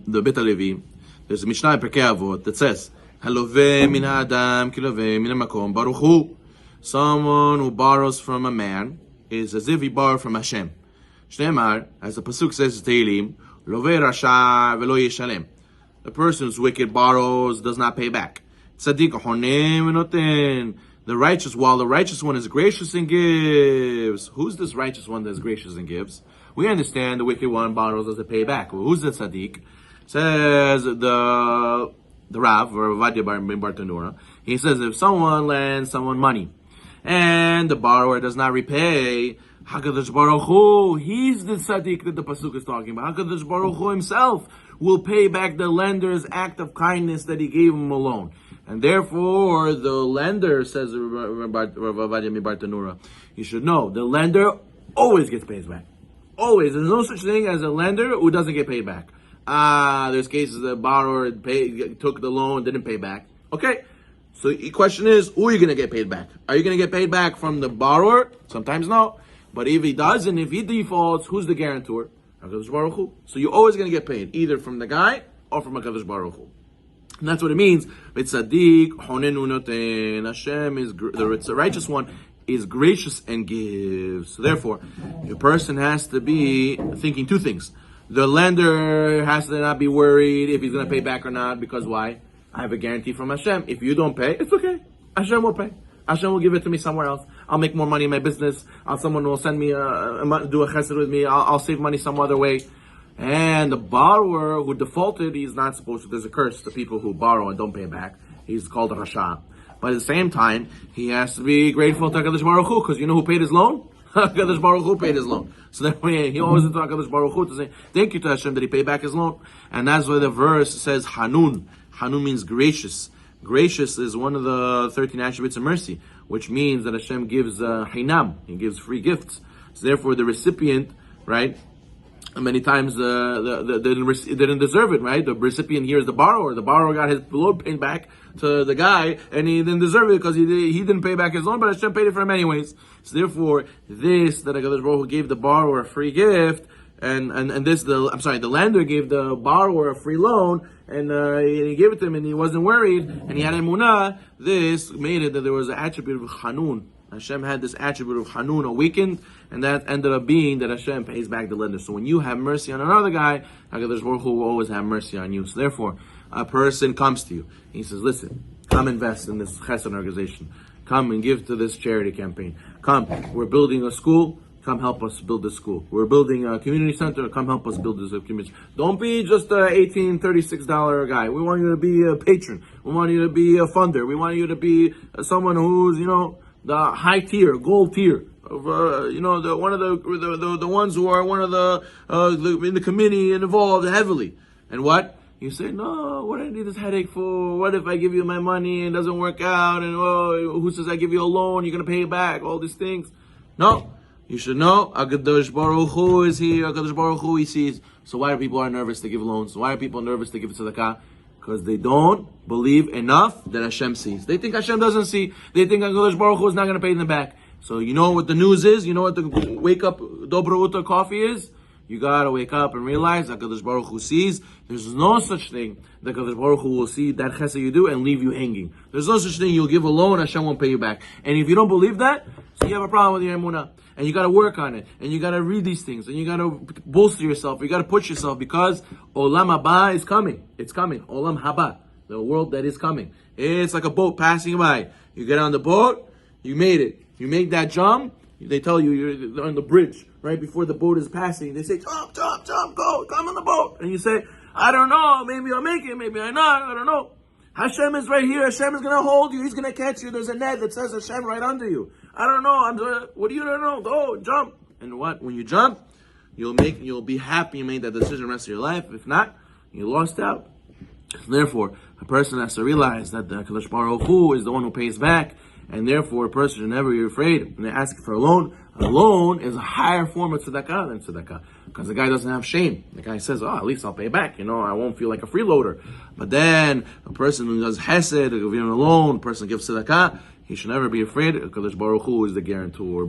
the Bet Halevi, there's a Mishnah in Pirkei Avot that says, Haloveh min ha'adam ki loveh min ha'makom baruch hu. Someone who borrows from a man is as if he borrowed from Hashem. Shneimar, as the pasuk says in Tehillim, loveh rasha velo yishalem. The person who's wicked borrows, does not pay back. Tzaddik honem v'noten. The righteous, while the righteous one is gracious and gives. Who's this righteous one that is gracious and gives? We understand the wicked one borrows, doesn't pay back. Well, who's the tzaddik? Says the Rav, or Vadia ben Bartanura. He says if someone lends someone money and the borrower does not repay, HaKadosh Baruch Hu, he's the tzaddik that the pasuk is talking about. HaKadosh Baruch Hu himself will pay back the lender's act of kindness that he gave him a loan. And therefore, the lender, says Rav Vadia ben Bartanura, you should know, the lender always gets paid back. Always. There's no such thing as a lender who doesn't get paid back. There's cases the borrower took the loan, didn't pay back. Okay. So the question is, who are you going to get paid back? Are you going to get paid back from the borrower? Sometimes no. But if he doesn't, if he defaults, who's the guarantor? HaKadosh Baruch Hu. So you're always going to get paid, either from the guy or from HaKadosh Baruch Hu. And that's what it means. Tzaddik honenu noten. Hashem is the righteous one is gracious and gives. So therefore, a person has to be thinking two things. The lender has to not be worried if he's going to pay back or not, because why? I have a guarantee from Hashem. If you don't pay, it's okay. Hashem will pay. Hashem will give it to me somewhere else. I'll make more money in my business. Someone will send me, do a chesed with me. I'll save money some other way. And the borrower who defaulted, he's not supposed to. There's a curse to people who borrow and don't pay back. He's called a rasha. But at the same time, he has to be grateful to HaKadosh Baruch Hu, because you know who paid his loan? HaKadosh Baruch Hu paid his loan. So therefore, he always went to HaKadosh Baruch Hu to say, thank you to Hashem that he paid back his loan. And that's why the verse says Hanun. Hanun means gracious. Gracious is one of the 13 attributes of mercy, which means that Hashem gives Hinam. He gives free gifts. So therefore, the recipient, right, many times they didn't deserve it, right? The recipient here is the borrower. The borrower got his loan paid back to the guy, and he didn't deserve it because he didn't pay back his loan, but Hashem paid it for him anyways. So therefore, this, that HaKadosh Baruch Hu gave the borrower a free gift, and the lender gave the borrower a free loan, and he gave it to him, and he wasn't worried, and he had emunah. This made it that there was an attribute of Hanun. Hashem had this attribute of Hanun awakened, and that ended up being that Hashem pays back the lender. So when you have mercy on another guy, HaKadosh Baruch Hu will always have mercy on you. So therefore, a person comes to you, and he says, listen, come invest in this chesed organization. Come and give to this charity campaign. Come, we're building a school. Come help us build this school. We're building a community center. Come help us build this community. Don't be just a $36 guy. We want you to be a patron. We want you to be a funder. We want you to be someone who's, the high tier, gold tier of, the ones who are one of the in the committee and involved heavily. And what? You say, no, what do I need this headache for? What if I give you my money and it doesn't work out? And who says I give you a loan, you're going to pay it back? All these things. No. You should know, HaKadosh Baruch Hu is here, HaKadosh Baruch Hu he sees. So why are people nervous to give loans? Why are people nervous to give tzedakah? Because they don't believe enough that Hashem sees. They think Hashem doesn't see. They think HaKadosh Baruch Hu is not going to pay them back. So you know what the news is? You know what the wake up Dobro Uta coffee is? You gotta wake up and realize that HaKadosh Baruch Hu sees. There's no such thing that HaKadosh Baruch Hu will see that chesed you do and leave you hanging. There's no such thing you'll give a loan, Hashem won't pay you back. And if you don't believe that, so you have a problem with your emunah. And you gotta work on it. And you gotta read these things. And you gotta bolster yourself. You gotta push yourself because Olam Haba is coming. It's coming. Olam Haba. The world that is coming. It's like a boat passing by. You get on the boat, you made it. You make that jump, they tell you you're on the bridge right before the boat is passing. They say, jump, jump, jump, go, come on the boat. And you say, I don't know, maybe I'll make it, maybe I'm not, I don't know. Hashem is right here, Hashem is going to hold you, He's going to catch you. There's a net that says Hashem right under you. I don't know, what do you don't know? Go, jump. And what? When you jump, you'll be happy you made that decision the rest of your life. If not, you lost out. Therefore, a person has to realize that the HaKadosh Baruch Hu is the one who pays back. And therefore, a person should never be afraid when they ask for a loan is a higher form of tzedakah than tzedakah. Because the guy doesn't have shame. The guy says, at least I'll pay back. I won't feel like a freeloader. But then, a person who does hesed, a loan, a person gives tzedakah, he should never be afraid because Baruch Hu is the guarantor.